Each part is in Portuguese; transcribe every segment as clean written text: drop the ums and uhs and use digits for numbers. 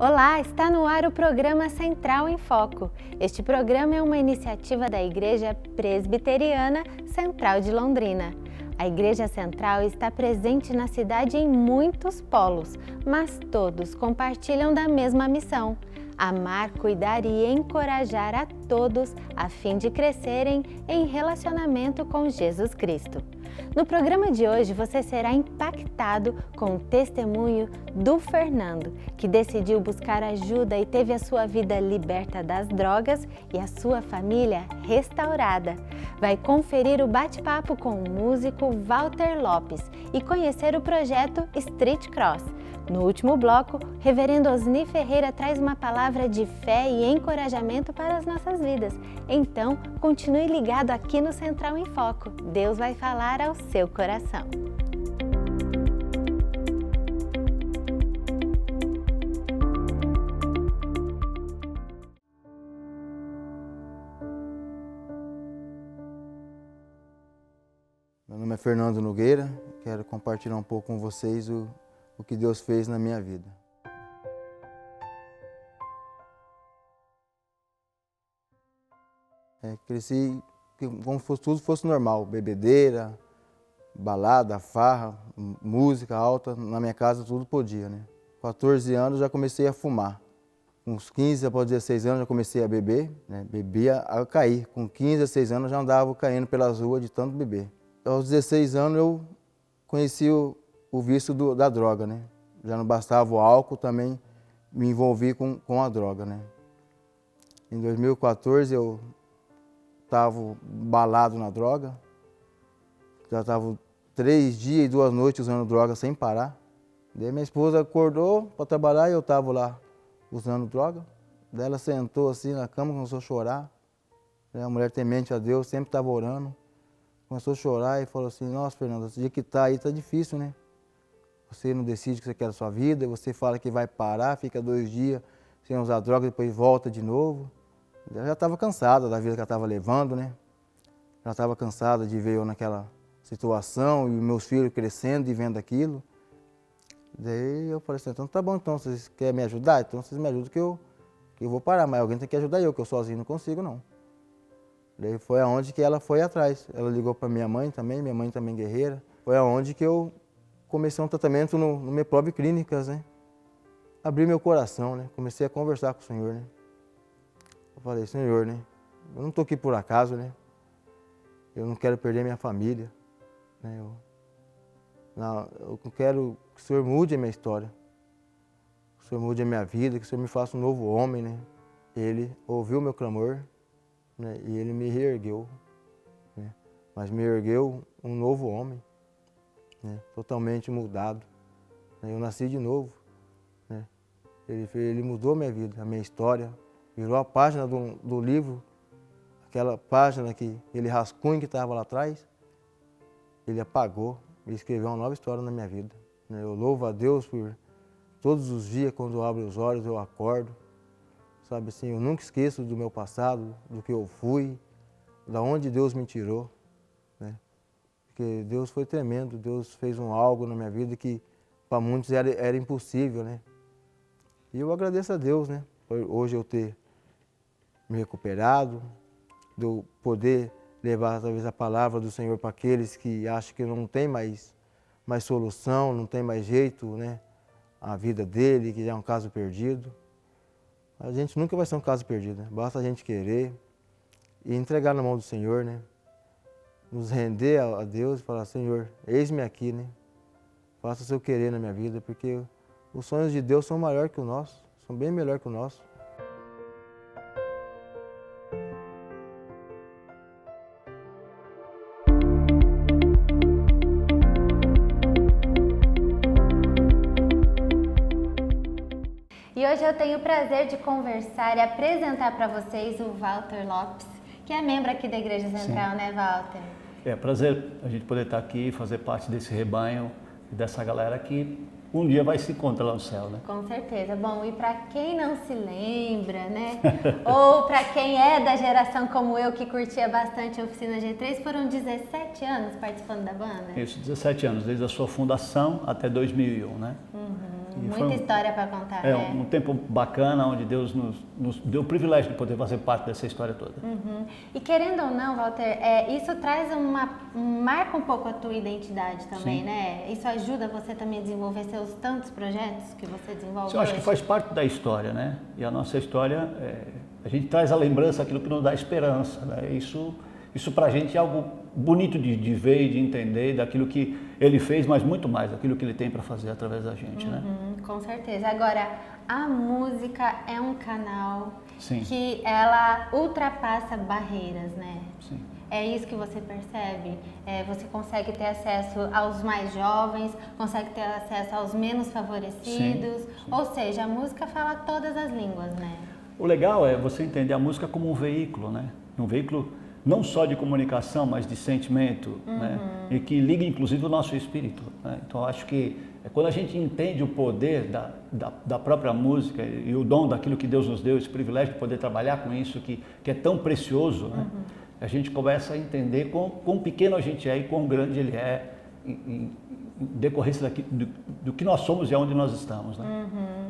Olá, está no ar o programa Central em Foco. Este programa é uma iniciativa da Igreja Presbiteriana Central de Londrina. A Igreja Central está presente na cidade em muitos polos, mas todos compartilham da mesma missão: amar, cuidar e encorajar a todos a fim de crescerem em relacionamento com Jesus Cristo. No programa de hoje você será impactado com o testemunho do Fernando, que decidiu buscar ajuda e teve a sua vida liberta das drogas e a sua família restaurada. Vai conferir o bate-papo com o músico Walter Lopes e conhecer o projeto Street Cross. No último bloco, Reverendo Osni Ferreira traz uma palavra de fé e encorajamento para as nossas vidas. Então, continue ligado aqui no Central em Foco. Deus vai falar ao seu coração. Meu nome é Fernando Nogueira, quero compartilhar um pouco com vocês o que Deus fez na minha vida. Cresci como se tudo fosse normal, bebedeira, balada, farra, música alta, na minha casa tudo podia, né? 14 anos já comecei a fumar, com uns 15 após 16 anos já comecei a beber, né? Bebia a cair, com 15 a 16 anos já andava caindo pelas ruas de tanto beber. Aos 16 anos eu conheci o vício da droga, né? Já não bastava o álcool, também me envolvi com a droga, né? Em 2014 eu estava balado na droga, já estava 3 dias e 2 noites usando droga sem parar. Daí minha esposa acordou para trabalhar e eu estava lá usando droga. Daí ela sentou assim na cama, começou a chorar. A mulher temente a Deus, sempre estava orando. Começou a chorar e falou assim: nossa, Fernando, esse dia que está aí está difícil, né? Você não decide o que você quer da sua vida, você fala que vai parar, fica 2 dias sem usar droga, depois volta de novo. Eu já estava cansada da vida que ela estava levando, né? Já estava cansada de ver eu naquela situação e meus filhos crescendo e vendo aquilo. Daí eu falei assim: então tá bom, então vocês querem me ajudar? Então vocês me ajudam que eu vou parar, mas alguém tem que ajudar eu, que eu sozinho não consigo não. Daí foi aonde que ela foi atrás. Ela ligou para minha mãe também guerreira. Foi aonde que eu comecei um tratamento no Meprov Clínicas, né? Abri meu coração, né? Comecei a conversar com o Senhor, né? Eu falei: Senhor, né? Eu não estou aqui por acaso, né? Eu não quero perder minha família, né? Eu quero que o Senhor mude a minha história. Que o Senhor mude a minha vida, que o Senhor me faça um novo homem, né? Ele ouviu meu clamor, né? E Ele me reergueu, né? Mas me ergueu um novo homem, né? Totalmente mudado, né? Eu nasci de novo, né? Ele mudou a minha vida, a minha história. Virou a página do livro, aquela página que ele rascunho que estava lá atrás, ele apagou e escreveu uma nova história na minha vida. Eu louvo a Deus por todos os dias, quando eu abro os olhos, eu acordo. Sabe assim, eu nunca esqueço do meu passado, do que eu fui, da onde Deus me tirou, né? Porque Deus foi tremendo, Deus fez algo na minha vida que para muitos era impossível, né? E eu agradeço a Deus, né? Por hoje eu ter me recuperado, de eu poder levar talvez a palavra do Senhor para aqueles que acham que não tem mais solução, não tem mais jeito, né? A vida dele, que já é um caso perdido. A gente nunca vai ser um caso perdido, né? Basta a gente querer e entregar na mão do Senhor, né? Nos render a Deus e falar: Senhor, eis-me aqui, né? Faça o seu querer na minha vida, porque os sonhos de Deus são maiores que o nosso, são bem melhores que o nosso. E hoje eu tenho o prazer de conversar e apresentar para vocês o Walter Lopes, que é membro aqui da Igreja Central, sim, né, Walter? É prazer a gente poder estar aqui, fazer parte desse rebanho, dessa galera que um dia vai se encontrar lá no céu, né? Com certeza. Bom, e para quem não se lembra, né? Ou para quem é da geração como eu, que curtia bastante a Oficina G3, foram 17 anos participando da banda? Isso, 17 anos, desde a sua fundação até 2001, né? Muita história para contar, né? Um tempo bacana, onde Deus nos deu o privilégio de poder fazer parte dessa história toda. E querendo ou não, Walter, isso traz marca um pouco a tua identidade também, né? Isso ajuda você também a desenvolver seus tantos projetos que você desenvolve. Eu acho que faz parte da história, né? E a nossa história, a gente traz a lembrança, aquilo que nos dá esperança, né? Isso para a gente é algo bonito de ver e de entender daquilo que ele fez, mas muito mais, daquilo que ele tem para fazer através da gente, né? Com certeza. Agora, a música é um canal Sim. que ela ultrapassa barreiras, né? Sim. É isso que você percebe? Você consegue ter acesso aos mais jovens, consegue ter acesso aos menos favorecidos, Sim. Ou seja, a música fala todas as línguas, né? O legal é você entender a música como um veículo, né? Um veículo não só de comunicação, mas de sentimento, né? E que liga inclusive o nosso espírito, né? Então acho que quando a gente entende o poder da própria música e o dom daquilo que Deus nos deu, esse privilégio de poder trabalhar com isso que é tão precioso, né? A gente começa a entender quão pequeno a gente é e quão grande ele é em decorrência do que nós somos e aonde nós estamos, né?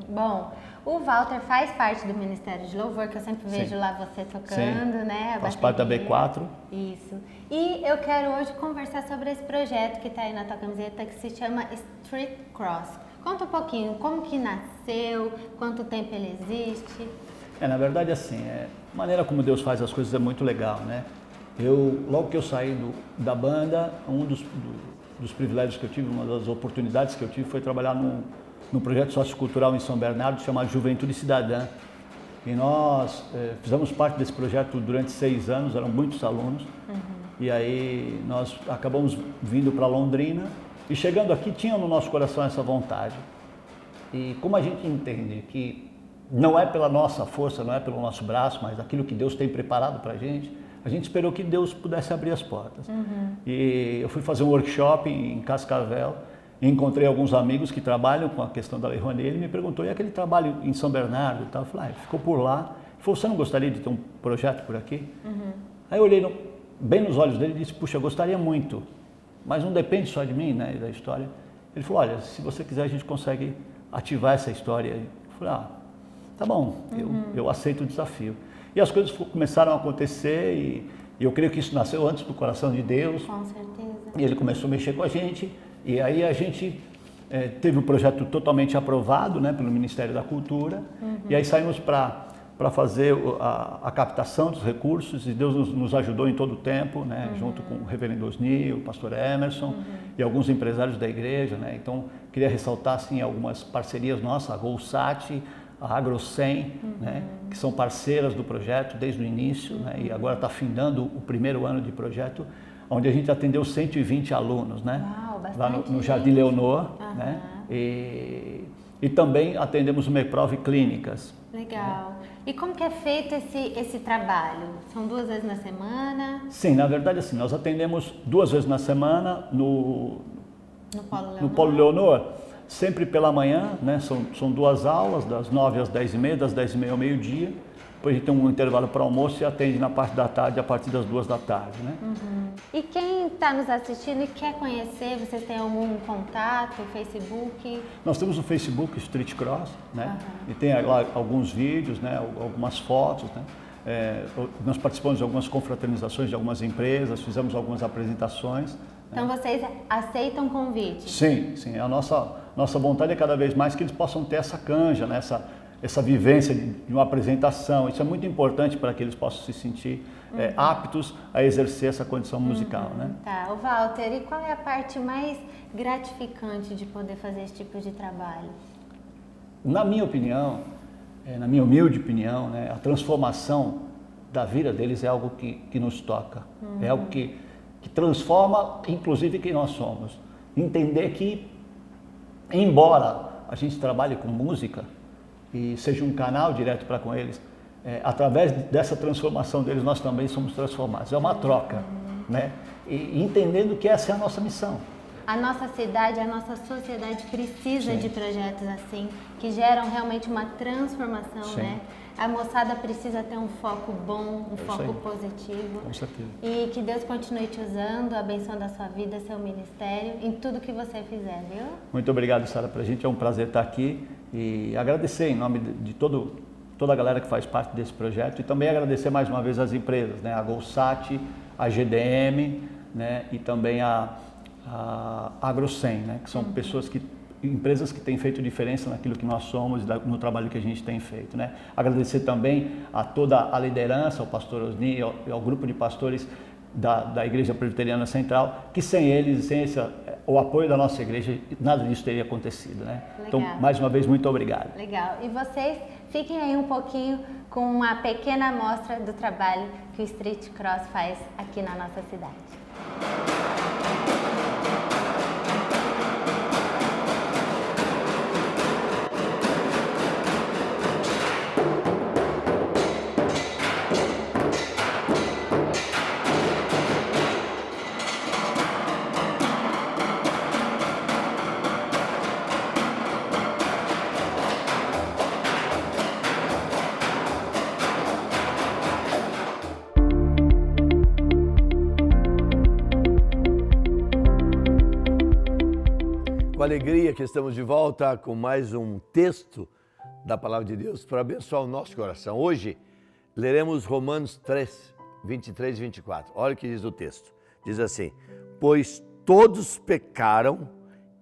Bom, o Walter faz parte do Ministério de Louvor, que eu sempre vejo lá você tocando, né? Faz parte da B4. Isso. E eu quero hoje conversar sobre esse projeto que está aí na tua camiseta, que se chama Street Cross. Conta um pouquinho, como que nasceu, quanto tempo ele existe? Na verdade, assim, a maneira como Deus faz as coisas é muito legal, né? Logo que eu saí da banda, um dos privilégios que eu tive, uma das oportunidades que eu tive foi trabalhar num projeto sociocultural em São Bernardo chamado Juventude Cidadã. E nós fizemos parte desse projeto durante 6 anos, eram muitos alunos. E aí nós acabamos vindo para Londrina e chegando aqui tinha no nosso coração essa vontade. E como a gente entende que não é pela nossa força, não é pelo nosso braço, mas aquilo que Deus tem preparado para a gente esperou que Deus pudesse abrir as portas. E eu fui fazer um workshop em Cascavel, e encontrei alguns amigos que trabalham com a questão da Lei Rouanet, ele me perguntou, e aquele trabalho em São Bernardo e tal? Eu falei, ficou por lá. Ele falou, você não gostaria de ter um projeto por aqui? Aí eu olhei bem nos olhos dele e disse, puxa, eu gostaria muito, mas não depende só de mim, né, da história. Ele falou, olha, se você quiser a gente consegue ativar essa história. Eu falei, tá bom, eu aceito o desafio. E as coisas começaram a acontecer e eu creio que isso nasceu antes do coração de Deus. Com certeza. E ele começou a mexer com a gente e aí a gente teve um projeto totalmente aprovado, né, pelo Ministério da Cultura. E aí saímos para fazer a captação dos recursos e Deus nos ajudou em todo o tempo, né, junto com o reverendo Osni, o pastor Emerson e alguns empresários da igreja, né. Então, queria ressaltar assim, algumas parcerias nossas, a Golsat, a AgroSem, né, que são parceiras do projeto desde o início, né, e agora está findando o primeiro ano de projeto, onde a gente atendeu 120 alunos, né, lá no Jardim Leonor, né, e também atendemos o MEPROV Clínicas. Legal. E como que é feito esse trabalho? São 2 vezes na semana? Sim, na verdade assim, nós atendemos 2 vezes na semana no Polo Leonor, sempre pela manhã, né? São 2 aulas, das 9 às 10h30, das 10h30 ao meio-dia. Depois a gente tem um intervalo para almoço e atende na parte da tarde, a partir das 2 da tarde, né? E quem está nos assistindo e quer conhecer, vocês têm algum contato, Facebook? Nós temos o Facebook Street Cross, né? E tem lá alguns vídeos, né? Algumas fotos, né? Nós participamos de algumas confraternizações de algumas empresas, fizemos algumas apresentações. Então vocês aceitam convite? Sim, sim. A nossa vontade é cada vez mais que eles possam ter essa canja, né? Essa vivência de uma apresentação. Isso é muito importante para que eles possam se sentir aptos a exercer essa condição musical, né? Tá. O Walter, e qual é a parte mais gratificante de poder fazer esse tipo de trabalho? Na minha opinião, na minha humilde opinião, né, a transformação da vida deles é algo que nos toca. É algo que transforma, inclusive, quem nós somos. Entender que, embora a gente trabalhe com música e seja um canal direto para com eles, através dessa transformação deles, nós também somos transformados. É uma troca, né? E entendendo que essa é a nossa missão. a nossa cidade, a nossa sociedade precisa Sim. de projetos assim, que geram realmente uma transformação, Sim. né? A moçada precisa ter um foco bom, um foco aí. positivo. Com certeza. E que Deus continue te usando, abençoando a sua vida, seu ministério, em tudo que você fizer, viu? Muito obrigado, Sara. Para a gente é um prazer estar aqui e agradecer em nome de toda a galera que faz parte desse projeto e também agradecer mais uma vez as empresas, né? A Golsat, a GDM, né? E também a AgroSem, né? Que são empresas que têm feito diferença naquilo que nós somos e no trabalho que a gente tem feito, né? Agradecer também a toda a liderança, ao pastor Osni e ao grupo de pastores da Igreja Presbiteriana Central, que sem eles, sem o apoio da nossa igreja, nada disso teria acontecido, né? Legal. Então, mais uma vez, muito obrigado. Legal. E vocês fiquem aí um pouquinho com uma pequena amostra do trabalho que o Street Cross faz aqui na nossa cidade. Com alegria que estamos de volta com mais um texto da Palavra de Deus para abençoar o nosso coração. Hoje leremos Romanos 3, 23 e 24. Olha o que diz o texto. Diz assim: pois todos pecaram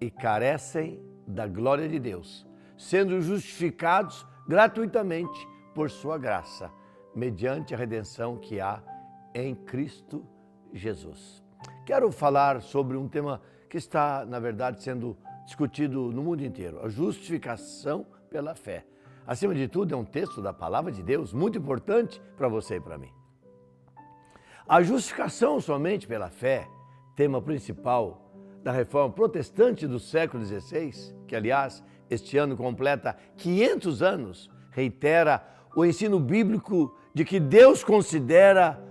e carecem da glória de Deus, sendo justificados gratuitamente por sua graça, mediante a redenção que há em Cristo Jesus. Quero falar sobre um tema que está, na verdade, sendo discutido no mundo inteiro, a justificação pela fé. Acima de tudo, é um texto da Palavra de Deus muito importante para você e para mim. A justificação somente pela fé, tema principal da reforma protestante do século XVI, que, aliás, este ano completa 500 anos, reitera o ensino bíblico de que Deus considera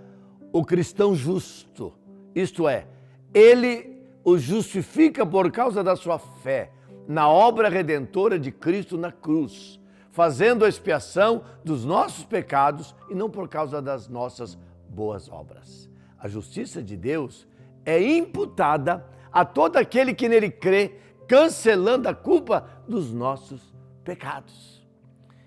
o cristão justo, isto é, Ele o justifica por causa da sua fé na obra redentora de Cristo na cruz, fazendo a expiação dos nossos pecados e não por causa das nossas boas obras. A justiça de Deus é imputada a todo aquele que nele crê, cancelando a culpa dos nossos pecados.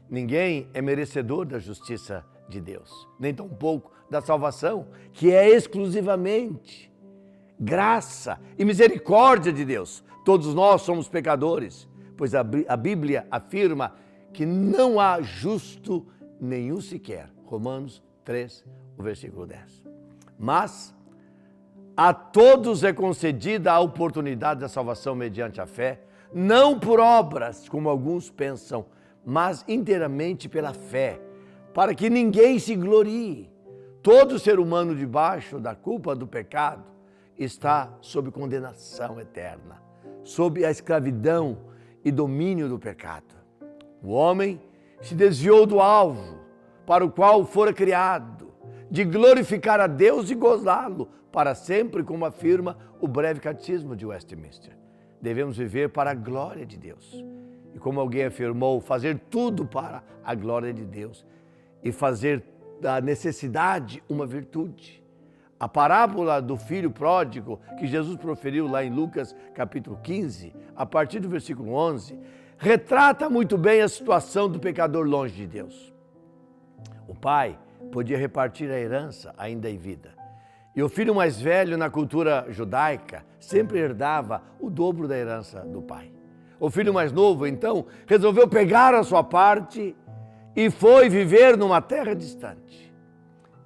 Ninguém é merecedor da justiça de Deus, nem tampouco da salvação, que é exclusivamente graça e misericórdia de Deus. Todos nós somos pecadores, pois a Bíblia afirma que não há justo nenhum sequer. Romanos 3, o versículo 10. Mas a todos é concedida a oportunidade da salvação mediante a fé, não por obras, como alguns pensam, mas inteiramente pela fé, para que ninguém se glorie. Todo ser humano debaixo da culpa do pecado está sob condenação eterna, sob a escravidão e domínio do pecado. O homem se desviou do alvo para o qual fora criado, de glorificar a Deus e gozá-lo para sempre, como afirma o breve catecismo de Westminster. Devemos viver para a glória de Deus. E como alguém afirmou, fazer tudo para a glória de Deus e fazer da necessidade uma virtude. A parábola do filho pródigo que Jesus proferiu lá em Lucas capítulo 15, a partir do versículo 11, retrata muito bem a situação do pecador longe de Deus. O pai podia repartir a herança ainda em vida. E o filho mais velho, na cultura judaica, sempre herdava o dobro da herança do pai. O filho mais novo, então, resolveu pegar a sua parte e foi viver numa terra distante.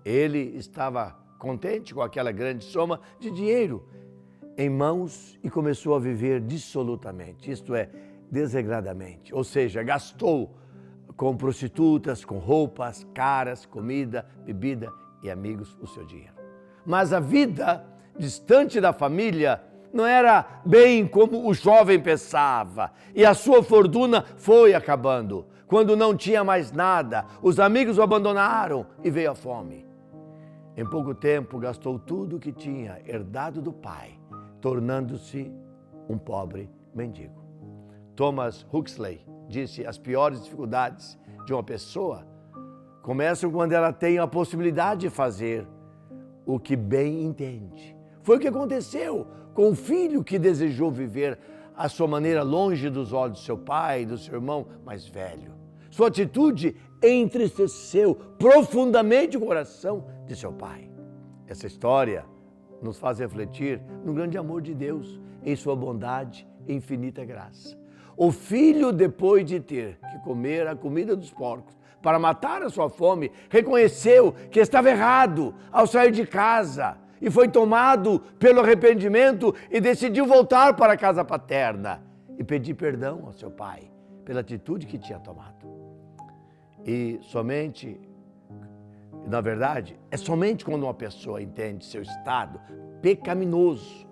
Ele estava contente com aquela grande soma de dinheiro em mãos e começou a viver dissolutamente, isto é, desregradamente. Ou seja, gastou com prostitutas, com roupas caras, comida, bebida e amigos o seu dinheiro. Mas a vida distante da família não era bem como o jovem pensava e a sua fortuna foi acabando. Quando não tinha mais nada, os amigos o abandonaram e veio a fome. Em pouco tempo gastou tudo o que tinha herdado do pai, tornando-se um pobre mendigo. Thomas Huxley disse: as piores dificuldades de uma pessoa começam quando ela tem a possibilidade de fazer o que bem entende. Foi o que aconteceu com o filho que desejou viver à sua maneira longe dos olhos do seu pai e do seu irmão mais velho. Sua atitude entristeceu profundamente o coração de seu pai. Essa história nos faz refletir no grande amor de Deus, em sua bondade e infinita graça. O filho, depois de ter que comer a comida dos porcos para matar a sua fome, reconheceu que estava errado ao sair de casa e foi tomado pelo arrependimento e decidiu voltar para a casa paterna e pedir perdão ao seu pai pela atitude que tinha tomado. E na verdade, é somente quando uma pessoa entende seu estado pecaminoso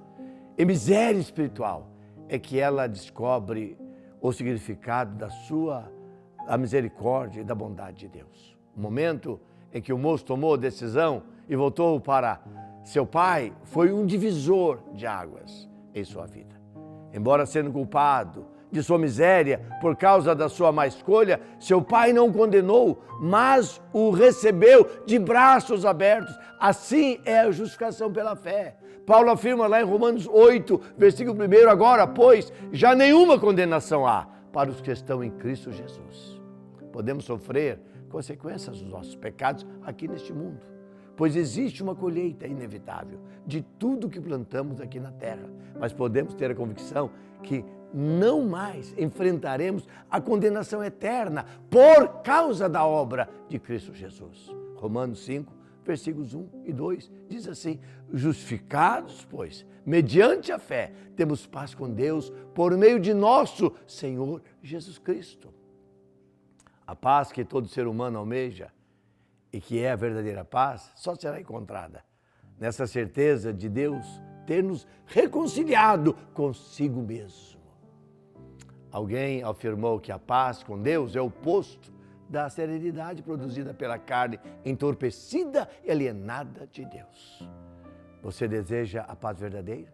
e miséria espiritual é que ela descobre o significado da misericórdia e da bondade de Deus. O momento em que o moço tomou a decisão e voltou para seu pai foi um divisor de águas em sua vida. Embora sendo culpado de sua miséria por causa da sua má escolha, seu pai não o condenou, mas o recebeu de braços abertos. Assim é a justificação pela fé. Paulo afirma lá em Romanos 8, versículo 1, agora, pois, já nenhuma condenação há para os que estão em Cristo Jesus. Podemos sofrer consequências dos nossos pecados aqui neste mundo, pois existe uma colheita inevitável de tudo que plantamos aqui na terra, mas podemos ter a convicção que não mais enfrentaremos a condenação eterna por causa da obra de Cristo Jesus. Romanos 5, versículos 1 e 2 diz assim: justificados, pois, mediante a fé, temos paz com Deus por meio de nosso Senhor Jesus Cristo. A paz que todo ser humano almeja e que é a verdadeira paz só será encontrada nessa certeza de Deus ter nos reconciliado consigo mesmo. Alguém afirmou que a paz com Deus é o oposto da serenidade produzida pela carne entorpecida e alienada de Deus. Você deseja a paz verdadeira?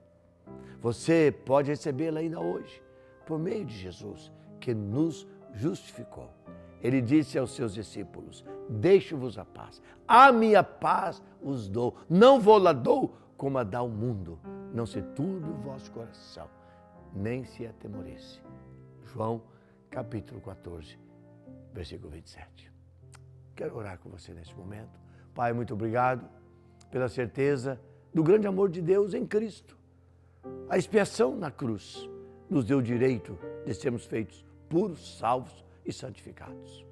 Você pode recebê-la ainda hoje, por meio de Jesus, que nos justificou. Ele disse aos seus discípulos: deixo-vos a paz, a minha paz os dou, não vou-la dou como a dá o mundo. Não se turbe o vosso coração, nem se atemorice. João, capítulo 14, versículo 27. Quero orar com você neste momento. Pai, muito obrigado pela certeza do grande amor de Deus em Cristo. A expiação na cruz nos deu o direito de sermos feitos puros, salvos e santificados.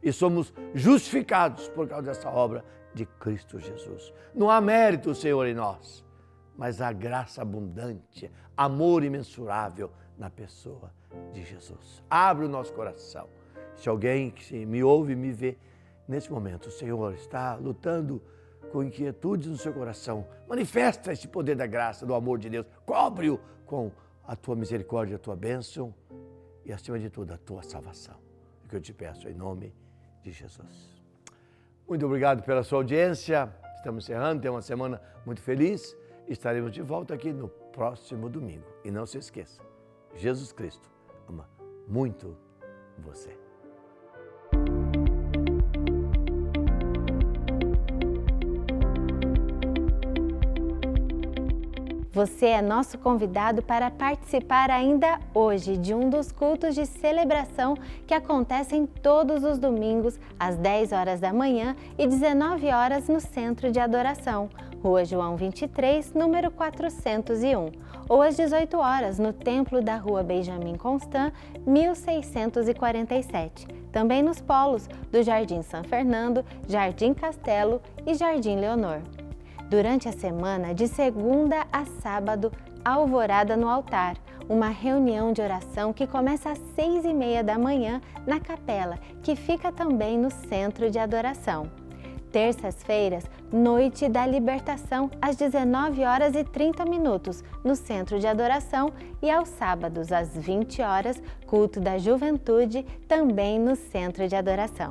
E somos justificados por causa dessa obra de Cristo Jesus. Não há mérito, Senhor, em nós, mas há graça abundante, amor imensurável na pessoa de Jesus. Abre o nosso coração. Se alguém que me ouve e me vê nesse momento, o Senhor está lutando com inquietudes no seu coração, manifesta esse poder da graça, do amor de Deus, cobre-o com a tua misericórdia, a tua bênção e, acima de tudo, a tua salvação. É o que eu te peço em nome de Jesus. Muito obrigado pela sua audiência. Estamos encerrando, tem uma semana muito feliz. Estaremos de volta aqui no próximo domingo. E não se esqueça, Jesus Cristo ama muito você. Você é nosso convidado para participar ainda hoje de um dos cultos de celebração que acontecem todos os domingos às 10 horas da manhã e 19 horas no Centro de Adoração, Rua João 23, número 401, ou às 18 horas no Templo da Rua Benjamin Constant, 1647. Também nos polos do Jardim São Fernando, Jardim Castelo e Jardim Leonor. Durante a semana, de segunda a sábado, Alvorada no Altar, uma reunião de oração que começa às 6h30 da manhã na capela, que fica também no Centro de Adoração. Terças-feiras, Noite da Libertação, às 19 horas e 30 minutos, no Centro de Adoração, e aos sábados, às 20 horas, Culto da Juventude, também no Centro de Adoração.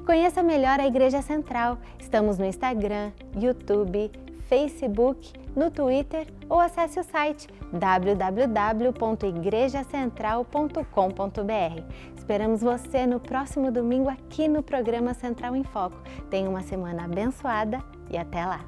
Conheça melhor a Igreja Central. Estamos no Instagram, YouTube, Facebook, no Twitter ou acesse o site www.igrejacentral.com.br. Esperamos você no próximo domingo aqui no programa Central em Foco. Tenha uma semana abençoada e até lá!